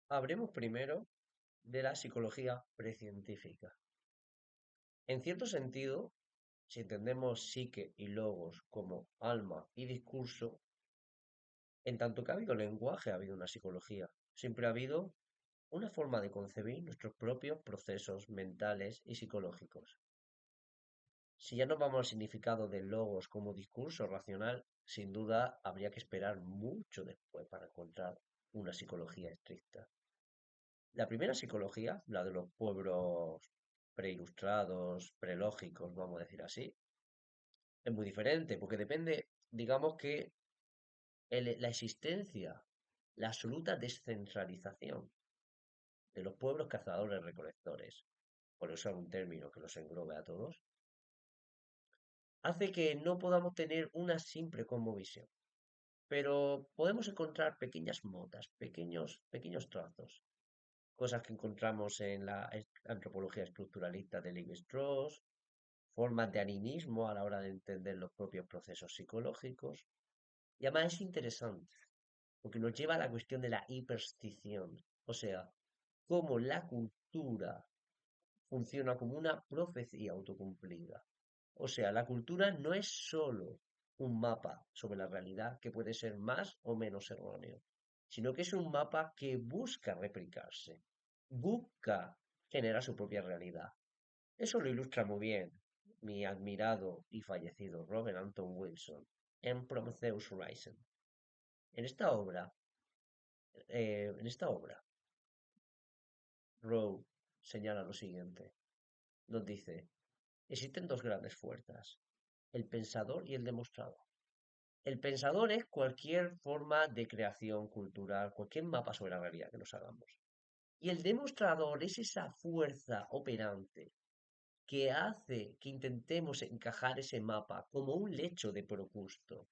Hablemos primero de la psicología precientífica. En cierto sentido, si entendemos psique y logos como alma y discurso, en tanto que ha habido lenguaje, ha habido una psicología. Siempre ha habido una forma de concebir nuestros propios procesos mentales y psicológicos. Si ya nos vamos al significado de logos como discurso racional, sin duda habría que esperar mucho después para encontrar una psicología estricta. La primera psicología, la de los pueblos preilustrados, prelógicos, vamos a decir así, es muy diferente, porque depende, digamos que la existencia, la absoluta descentralización de los pueblos cazadores-recolectores, por usar un término que los englobe a todos, hace que no podamos tener una simple cosmovisión, pero podemos encontrar pequeñas motas, pequeños trazos, cosas que encontramos en la antropología estructuralista de Lévi-Strauss, formas de animismo a la hora de entender los propios procesos psicológicos. Y además es interesante, porque nos lleva a la cuestión de la hiperstición, o sea, cómo la cultura funciona como una profecía autocumplida. O sea, la cultura no es solo un mapa sobre la realidad que puede ser más o menos erróneo, sino que es un mapa que busca replicarse, busca generar su propia realidad. Eso lo ilustra muy bien mi admirado y fallecido Robert Anton Wilson en Prometheus Rising. En esta obra, en esta obra, Rowe señala lo siguiente. Nos dice, existen dos grandes fuerzas, el pensador y el demostrador. El pensador es cualquier forma de creación cultural, cualquier mapa sobre la realidad que nos hagamos. Y el demostrador es esa fuerza operante que hace que intentemos encajar ese mapa como un lecho de Procusto.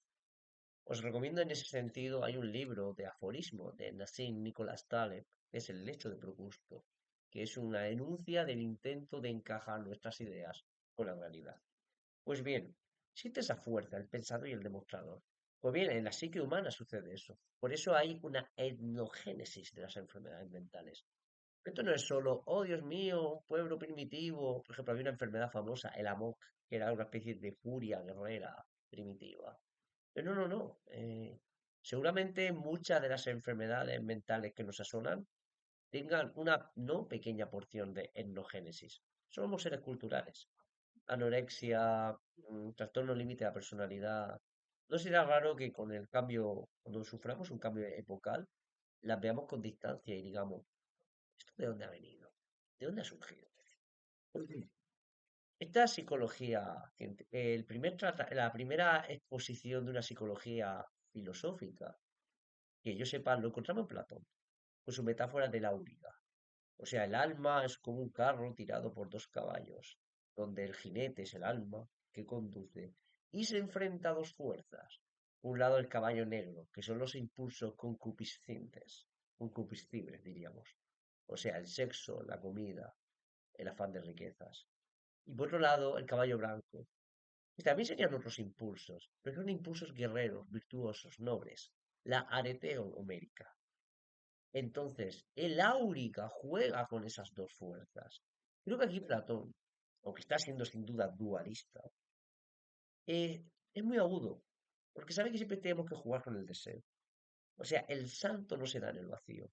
Os recomiendo en ese sentido, hay un libro de aforismo de Nassim Nicholas Taleb, que es El lecho de Procusto, que es una denuncia del intento de encajar nuestras ideas con la realidad. Pues bien, existe esa fuerza, el pensador y el demostrador. Pues bien, en la psique humana sucede eso. Por eso hay una etnogénesis de las enfermedades mentales. Esto no es solo, oh Dios mío, un pueblo primitivo. Por ejemplo, había una enfermedad famosa, el amok, que era una especie de furia guerrera primitiva. Pero no. Seguramente muchas de las enfermedades mentales que nos asolan tengan una no pequeña porción de etnogénesis. Somos seres culturales. Anorexia, trastorno límite de la personalidad. No será raro que con el cambio, cuando suframos un cambio epocal, las veamos con distancia y digamos, ¿esto de dónde ha venido? ¿De dónde ha surgido? Esta psicología, la primera exposición de una psicología filosófica, que yo sepa, lo encontramos en Platón, con su metáfora del auriga. O sea, el alma es como un carro tirado por dos caballos, donde el jinete es el alma que conduce y se enfrenta a dos fuerzas. Un lado el caballo negro, que son los impulsos concupiscibles, diríamos. O sea, el sexo, la comida, el afán de riquezas. Y por otro lado, el caballo blanco, que también serían otros impulsos, pero son impulsos guerreros, virtuosos, nobles. La areteo homérica. Entonces, el áurica juega con esas dos fuerzas. Creo que aquí Platón, aunque está siendo sin duda dualista, es muy agudo, porque sabe que siempre tenemos que jugar con el deseo. O sea, el santo no se da en el vacío.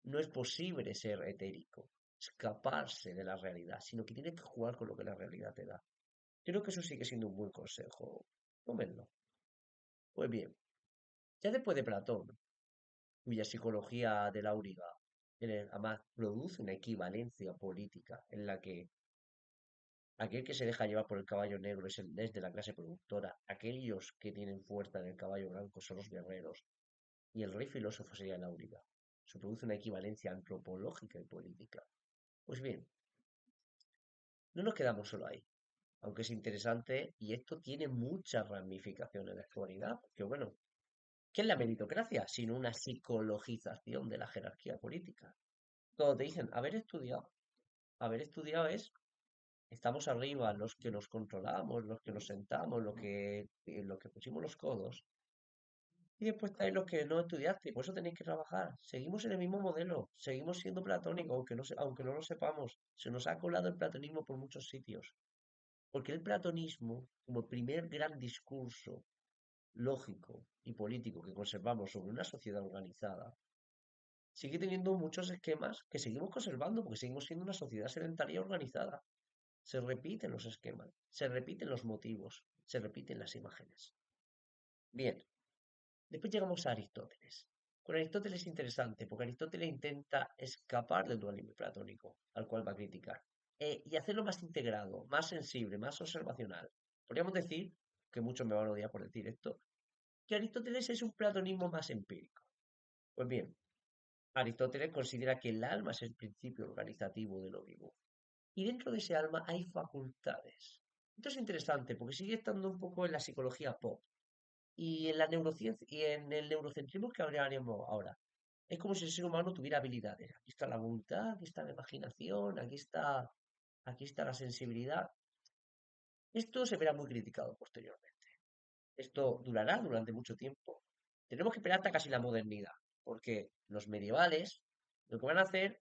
No es posible ser etérico, escaparse de la realidad, sino que tiene que jugar con lo que la realidad te da. Creo que eso sigue siendo un buen consejo. Tómenlo. Pues bien, ya después de Platón, cuya psicología del Auriga además produce una equivalencia política en la que aquel que se deja llevar por el caballo negro es de la clase productora, aquellos que tienen fuerza en el caballo blanco son los guerreros, y el rey filósofo sería el Auriga. Se produce una equivalencia antropológica y política. Pues bien, no nos quedamos solo ahí, aunque es interesante y esto tiene muchas ramificaciones en la actualidad, porque bueno, ¿qué es la meritocracia? Sino una psicologización de la jerarquía política. Cuando te dicen haber estudiado es, estamos arriba, los que nos controlamos, los que nos sentamos, los que pusimos los codos, Y después estáis los que no estudiaste, y por eso tenéis que trabajar. Seguimos en el mismo modelo, seguimos siendo platónicos, aunque no lo sepamos. Se nos ha colado el platonismo por muchos sitios. Porque el platonismo, como primer gran discurso lógico y político que conservamos sobre una sociedad organizada, sigue teniendo muchos esquemas que seguimos conservando porque seguimos siendo una sociedad sedentaria organizada. Se repiten los esquemas, se repiten los motivos, se repiten las imágenes. Bien, después llegamos a Aristóteles. Con Aristóteles es interesante porque Aristóteles intenta escapar del dualismo platónico, al cual va a criticar, y hacerlo más integrado, más sensible, más observacional. Podríamos decir, que muchos me van a odiar por decir esto, que Aristóteles es un platonismo más empírico. Pues bien, Aristóteles considera que el alma es el principio organizativo de lo vivo. Y dentro de ese alma hay facultades. Esto es interesante porque sigue estando un poco en la psicología pop y en la neurociencia y en el neurocentrismo que hablaremos ahora. Es como si el ser humano tuviera habilidades. Aquí está la voluntad, aquí está la imaginación, aquí está la sensibilidad. Esto se verá muy criticado posteriormente. Esto durará durante mucho tiempo. Tenemos que esperar hasta casi la modernidad, porque los medievales lo que van a hacer,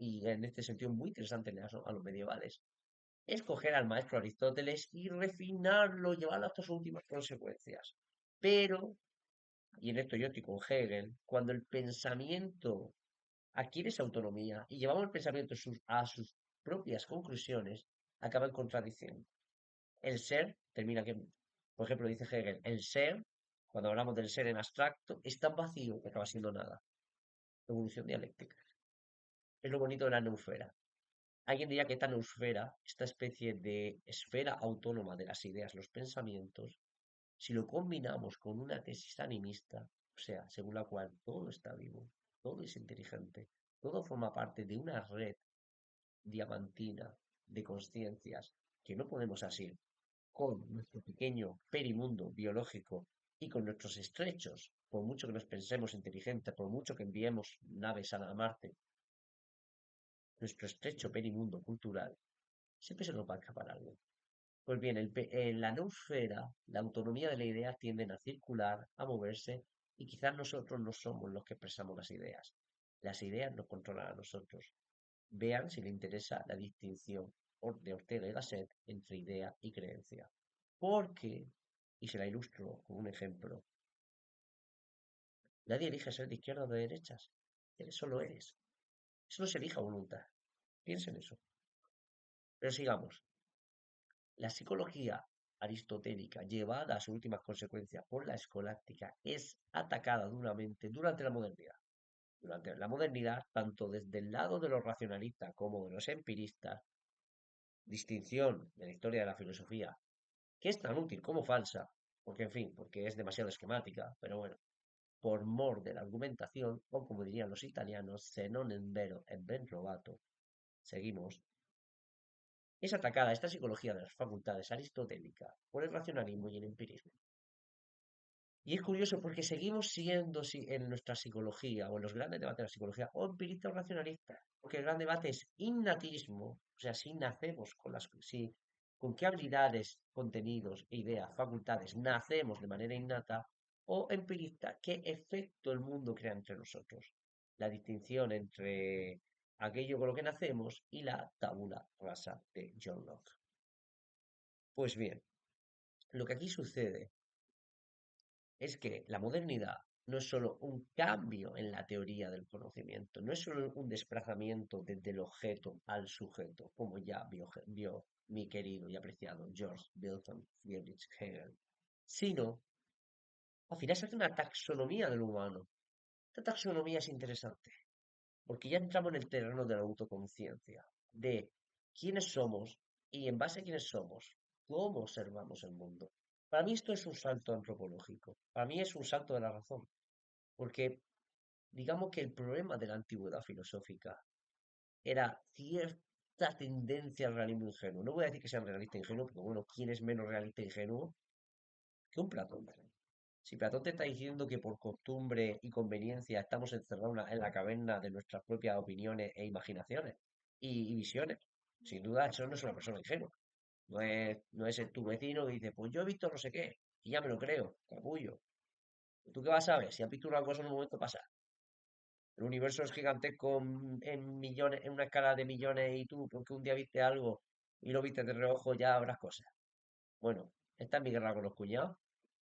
y en este sentido muy interesante a los medievales, es coger al maestro Aristóteles y refinarlo, llevarlo hasta sus últimas consecuencias. Pero, y en esto yo estoy con Hegel, cuando el pensamiento adquiere esa autonomía y llevamos el pensamiento a sus propias conclusiones, acaba en contradicción. El ser termina que, por ejemplo, dice Hegel, el ser, cuando hablamos del ser en abstracto, es tan vacío que acaba siendo nada. Evolución dialéctica. Es lo bonito de la neusfera. Alguien diría que esta neusfera, esta especie de esfera autónoma de las ideas, los pensamientos, si lo combinamos con una tesis animista, o sea, según la cual todo está vivo, todo es inteligente, todo forma parte de una red diamantina de conciencias que no podemos asir con nuestro pequeño perimundo biológico y con nuestros estrechos, por mucho que nos pensemos inteligentes, por mucho que enviemos naves a Marte, nuestro estrecho perimundo cultural, siempre se nos va a escapar algo. Pues bien, en la noosfera, la autonomía de la idea tienden a circular, a moverse, y quizás nosotros no somos los que expresamos las ideas. Las ideas nos controlan a nosotros. Vean si le interesa la distinción de Ortega y Gasset entre idea y creencia. Porque, y se la ilustro con un ejemplo, nadie elige ser de izquierda o de derechas. Eres solo eres. Eso no se elige a voluntad. Piensen en eso. Pero sigamos. La psicología aristotélica, llevada a sus últimas consecuencias por la escolástica, es atacada duramente durante la modernidad. Durante la modernidad, tanto desde el lado de los racionalistas como de los empiristas, distinción de la historia de la filosofía, que es tan útil como falsa, porque en fin, porque es demasiado esquemática, pero bueno, por mor de la argumentación, o como dirían los italianos, se non è vero e ben trovato. Seguimos. Es atacada esta psicología de las facultades aristotélica por el racionalismo y el empirismo. Y es curioso porque seguimos siendo en nuestra psicología o en los grandes debates de la psicología o empiristas o racionalistas. Porque el gran debate es innatismo, o sea, si nacemos con qué habilidades, contenidos, ideas, facultades nacemos de manera innata, o empirista, qué efecto el mundo crea entre nosotros. La distinción entre aquello con lo que nacemos y la tabula rasa de John Locke. Pues bien, lo que aquí sucede es que la modernidad no es solo un cambio en la teoría del conocimiento, no es solo un desplazamiento desde el objeto al sujeto, como ya vio mi querido y apreciado George Wilhelm Friedrich Hegel, sino al final se hace una taxonomía del humano. Esta taxonomía es interesante, porque ya entramos en el terreno de la autoconciencia, de quiénes somos y en base a quiénes somos, cómo observamos el mundo. Para mí esto es un salto antropológico, para mí es un salto de la razón, porque digamos que el problema de la antigüedad filosófica era cierta tendencia al realismo ingenuo. No voy a decir que sean realista e ingenuo, porque bueno, ¿quién es menos realista e ingenuo que un Platón? Si Platón te está diciendo que por costumbre y conveniencia estamos encerrados en la caverna de nuestras propias opiniones e imaginaciones y visiones, sin duda eso no es una persona ingenua. No es tu vecino que dice, pues yo he visto no sé qué, y ya me lo creo, capullo. ¿Tú qué vas a ver? Si has visto una cosa en un momento pasar. El universo es gigantesco en millones, en una escala de millones y tú, porque un día viste algo y lo viste de reojo, ya habrás cosas. Bueno, esta es mi guerra con los cuñados,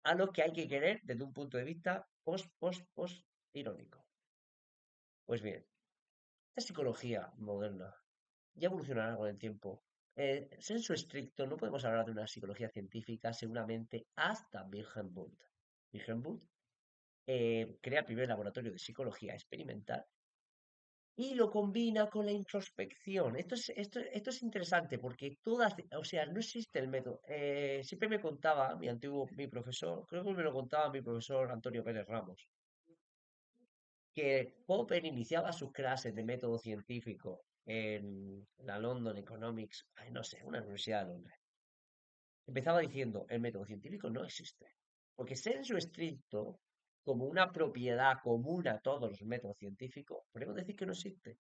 a los que hay que querer desde un punto de vista post irónico. Pues bien, esta psicología moderna ya evolucionará con el tiempo. Senso estricto, no podemos hablar de una psicología científica seguramente hasta Wilhelm Wundt. Wilhelm Wundt crea el primer laboratorio de psicología experimental y lo combina con la introspección. Esto es interesante porque todas, o sea, no existe el método. Siempre me contaba mi profesor, creo que me lo contaba mi profesor Antonio Pérez Ramos, que Popper iniciaba sus clases de método científico en la London Economics, ay, no sé, una universidad de Londres. Empezaba diciendo, el método científico no existe, porque sensu estricto, como una propiedad común a todos los métodos científicos, podemos decir que no existe.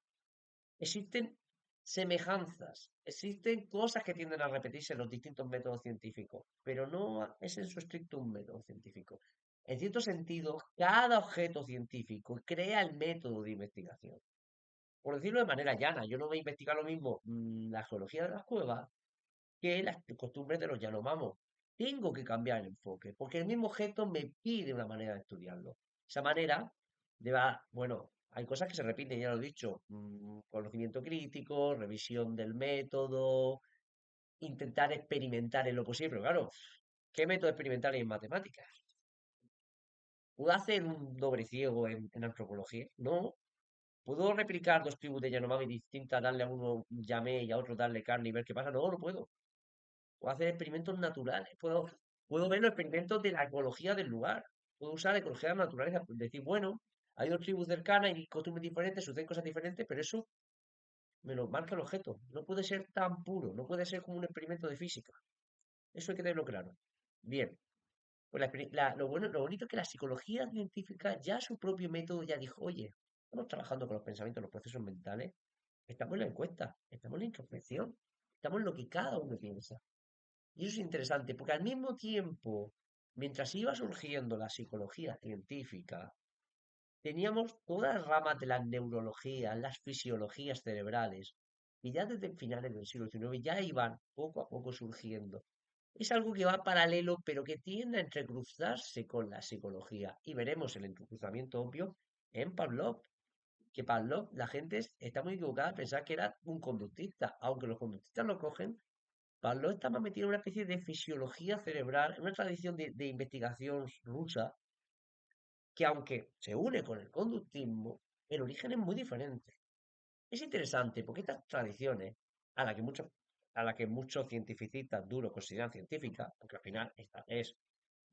Existen semejanzas, existen cosas que tienden a repetirse en los distintos métodos científicos, pero no es en su estricto un método científico. En cierto sentido, cada objeto científico crea el método de investigación. Por decirlo de manera llana, yo no voy a investigar lo mismo la geología de las cuevas que las costumbres de los Yanomamo. Tengo que cambiar el enfoque, porque el mismo objeto me pide una manera de estudiarlo. Esa manera bueno, hay cosas que se repiten, ya lo he dicho, conocimiento crítico, revisión del método, intentar experimentar en lo posible, pero claro, ¿qué método experimental hay en matemáticas? ¿Puedo hacer un doble ciego en antropología? No. ¿Puedo replicar dos tribus de Yanomami distintas, darle a uno llamé y a otro darle carne y ver qué pasa? No, no puedo. Puedo hacer experimentos naturales, puedo ver los experimentos de la ecología del lugar, puedo usar la ecología de la naturaleza, decir, bueno, hay dos tribus cercanas y costumbres diferentes, suceden cosas diferentes, pero eso me lo marca el objeto. No puede ser tan puro, no puede ser como un experimento de física. Eso hay que tenerlo claro. Bien, pues lo bueno, lo bonito es que la psicología científica ya su propio método ya dijo, oye, estamos trabajando con los pensamientos, los procesos mentales, estamos en la encuesta, estamos en la introspección, estamos en lo que cada uno piensa. Y eso es interesante, porque al mismo tiempo, mientras iba surgiendo la psicología científica, teníamos todas las ramas de la neurología, las fisiologías cerebrales, y ya desde finales del siglo XIX ya iban poco a poco surgiendo. Es algo que va paralelo, pero que tiende a entrecruzarse con la psicología. Y veremos el entrecruzamiento obvio en Pavlov, que Pavlov, la gente está muy equivocada a pensar que era un conductista, aunque los conductistas lo cogen. Pablo está más metido en una especie de fisiología cerebral, en una tradición de investigación rusa, que aunque se une con el conductismo, el origen es muy diferente. Es interesante porque estas tradiciones, a la que muchos, a la que muchos cientificistas duros consideran científica, porque al final esta es,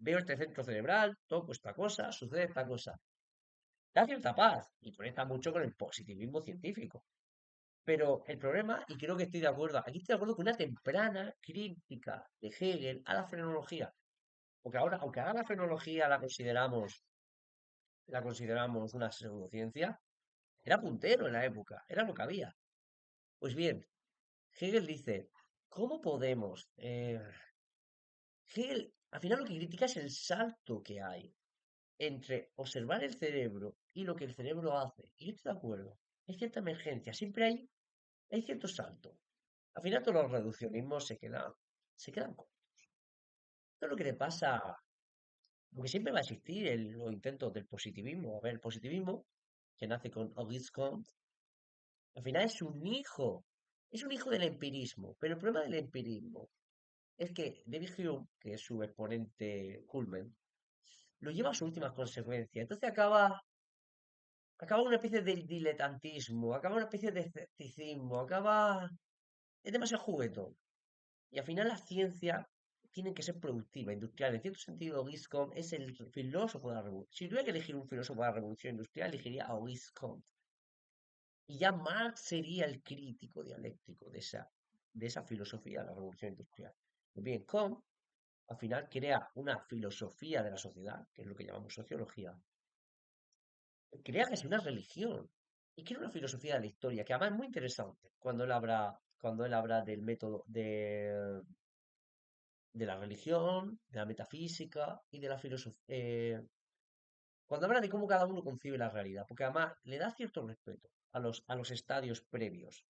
veo este centro cerebral, toco esta cosa, sucede esta cosa, da cierta paz y conecta mucho con el positivismo científico. Pero el problema, y creo que estoy de acuerdo, aquí estoy de acuerdo con una temprana crítica de Hegel a la frenología. Porque ahora, aunque ahora la frenología la consideramos una pseudociencia, era puntero en la época, era lo que había. Pues bien, Hegel dice, ¿cómo podemos? Hegel, al final lo que critica es el salto que hay entre observar el cerebro y lo que el cerebro hace. Y yo estoy de acuerdo. Hay cierta emergencia, siempre hay cierto salto. Al final todos los reduccionismos se quedan cortos. Esto es lo que le pasa, porque siempre va a existir los intentos del positivismo. A ver, el positivismo, que nace con Auguste Comte, al final es un hijo del empirismo, pero el problema del empirismo es que David Hume, que es su exponente culmen, lo lleva a sus últimas consecuencias. Entonces acaba una especie de diletantismo, acaba una especie de escepticismo, es demasiado juguetón. Y al final la ciencia tiene que ser productiva, industrial. En cierto sentido, Giscon es el filósofo de la revolución. Si tuviera que elegir un filósofo de la revolución industrial, elegiría a Giscon. Y ya Marx sería el crítico dialéctico de esa filosofía de la revolución industrial. Pues bien, Comte al final crea una filosofía de la sociedad, que es lo que llamamos sociología, crea casi una religión. Y crea una filosofía de la historia, que además es muy interesante cuando él habla del método de la religión, de la metafísica y de la filosofía, cuando habla de cómo cada uno concibe la realidad, porque además le da cierto respeto a los estadios previos.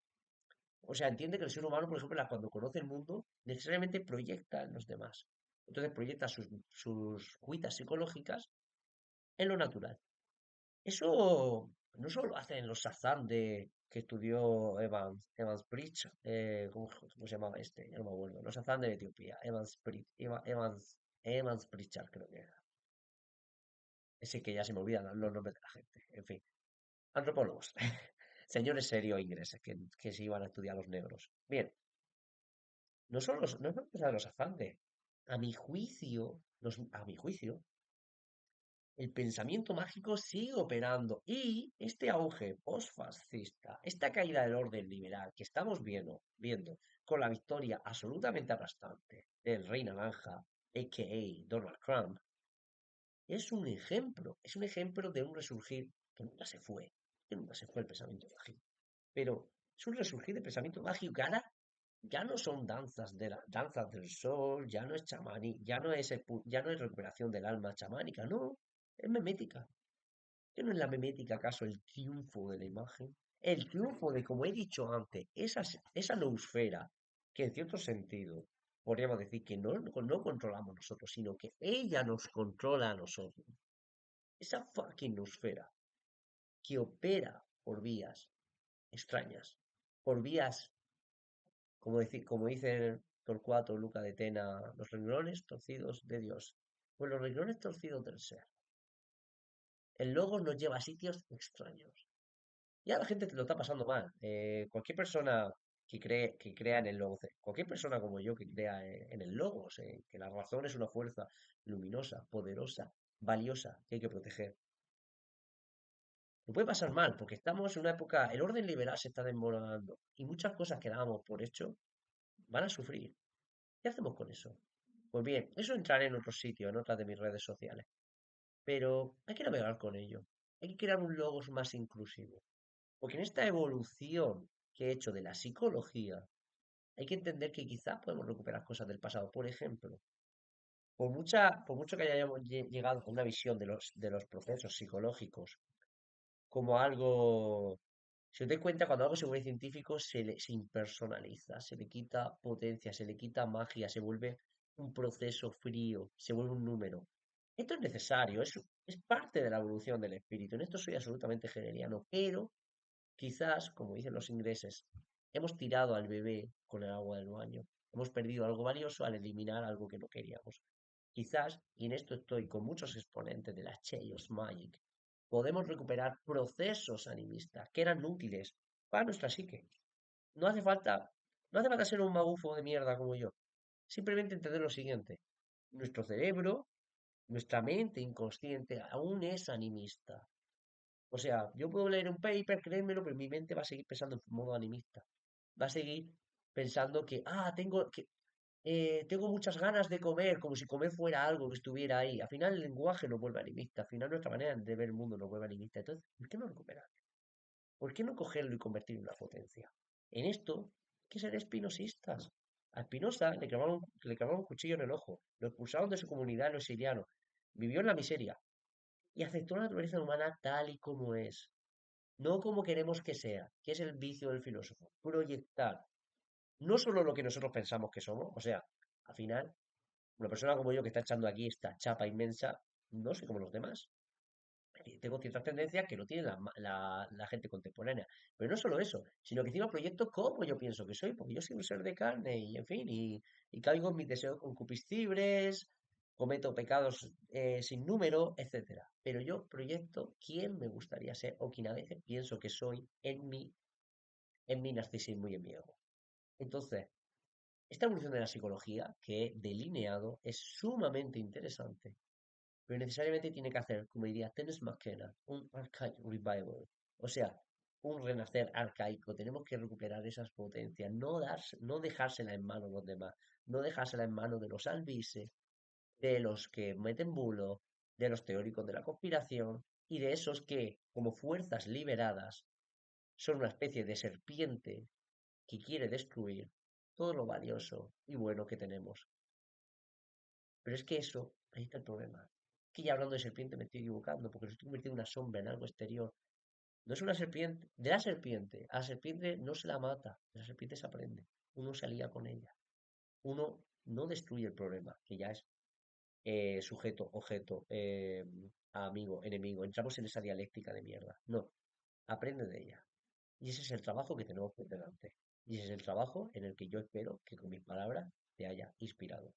O sea, entiende que el ser humano, por ejemplo, cuando conoce el mundo, necesariamente proyecta en los demás. Entonces proyecta sus cuitas psicológicas en lo natural. Eso no solo lo hacen los Shazam de que estudió Evans Pritch, ¿cómo se llamaba este? Ya no me acuerdo. Los Shazam de Etiopía, Evans Pritchard creo que era. Ese que ya se me olvidan los nombres de la gente. En fin, antropólogos. Señores serios ingleses que se iban a estudiar los negros. Bien, no es una cosa de los Shazam a mi juicio, a mi juicio, el pensamiento mágico sigue operando y este auge postfascista, esta caída del orden liberal que estamos viendo con la victoria absolutamente aplastante del Rey Naranja, a.k.a. Donald Trump, es un ejemplo de un resurgir que nunca se fue el pensamiento mágico, pero es un resurgir de pensamiento mágico que ahora ya no son danzas del sol, ya no es chamani, ya no es recuperación del alma chamánica, no, es memética. ¿Qué no es la memética acaso el triunfo de la imagen? El triunfo de, como he dicho antes, esa noosfera que en cierto sentido podríamos decir que no controlamos nosotros, sino que ella nos controla a nosotros. Esa fucking noosfera que opera por vías extrañas, por vías, como dice Torcuato Luca de Tena, los renglones torcidos de Dios. Pues los renglones torcidos del ser. El logo nos lleva a sitios extraños. Ya la gente lo está pasando mal. Cualquier persona que crea en el logos, cualquier persona como yo que crea en el logos, que la razón es una fuerza luminosa, poderosa, valiosa, que hay que proteger. Lo puede pasar mal, porque estamos en una época, el orden liberal se está desmoronando y muchas cosas que dábamos por hecho van a sufrir. ¿Qué hacemos con eso? Pues bien, eso entraré en otro sitio, en otras de mis redes sociales. Pero hay que navegar con ello. Hay que crear un logos más inclusivo. Porque en esta evolución que he hecho de la psicología, hay que entender que quizás podemos recuperar cosas del pasado. Por ejemplo, por mucho que hayamos llegado con una visión de los procesos psicológicos como algo, si os dais cuenta, cuando algo se vuelve científico, se impersonaliza, se le quita potencia, se le quita magia, se vuelve un proceso frío, se vuelve un número. Esto es necesario, es parte de la evolución del espíritu. En esto soy absolutamente hegeliano, pero quizás, como dicen los ingleses, hemos tirado al bebé con el agua del baño. Hemos perdido algo valioso al eliminar algo que no queríamos. Quizás, y en esto estoy con muchos exponentes de la Chaos Magic, podemos recuperar procesos animistas que eran útiles para nuestra psique. No hace falta, no hace falta ser un magufo de mierda como yo. Simplemente entender lo siguiente. Nuestro cerebro, nuestra mente inconsciente aún es animista. O sea, yo puedo leer un paper, créemelo, pero mi mente va a seguir pensando en modo animista. Va a seguir pensando que, tengo muchas ganas de comer, como si comer fuera algo que estuviera ahí. Al final el lenguaje nos vuelve animista, al final nuestra manera de ver el mundo nos vuelve animista. Entonces, ¿por qué no recuperar? ¿Por qué no cogerlo y convertirlo en una potencia? En esto, hay que ser espinosistas. A Spinoza le clavaron un cuchillo en el ojo, lo expulsaron de su comunidad, lo exiliaron, vivió en la miseria y aceptó la naturaleza humana tal y como es. No como queremos que sea, que es el vicio del filósofo. Proyectar no solo lo que nosotros pensamos que somos, o sea, al final, una persona como yo que está echando aquí esta chapa inmensa, no soy como los demás. Tengo ciertas tendencias que no tiene la gente contemporánea. Pero no solo eso, sino que encima proyecto como yo pienso que soy, porque yo soy un ser de carne y, en fin, y caigo en mis deseos concupiscibles, cometo pecados sin número, etcétera. Pero yo proyecto quién me gustaría ser o quién a veces pienso que soy en mi narcisismo y en mi ego. Entonces, esta evolución de la psicología que he delineado es sumamente interesante, pero necesariamente tiene que hacer, como diría Terence McKenna, un archaic revival, o sea, un renacer arcaico. Tenemos que recuperar esas potencias, no dejársela en manos de los demás, no dejársela en manos de los albises, de los que meten bulo, de los teóricos de la conspiración y de esos que, como fuerzas liberadas, son una especie de serpiente que quiere destruir todo lo valioso y bueno que tenemos. Pero es que eso, ahí está el problema. Que ya hablando de serpiente me estoy equivocando, porque lo estoy convirtiendo en una sombra, en algo exterior. No es una serpiente, de la serpiente. A la serpiente no se la mata, de la serpiente se aprende. Uno se alía con ella. Uno no destruye el problema, que ya es sujeto, objeto, amigo, enemigo. Entramos en esa dialéctica de mierda. No, aprende de ella. Y ese es el trabajo que tenemos por delante. Y ese es el trabajo en el que yo espero que con mis palabras te haya inspirado.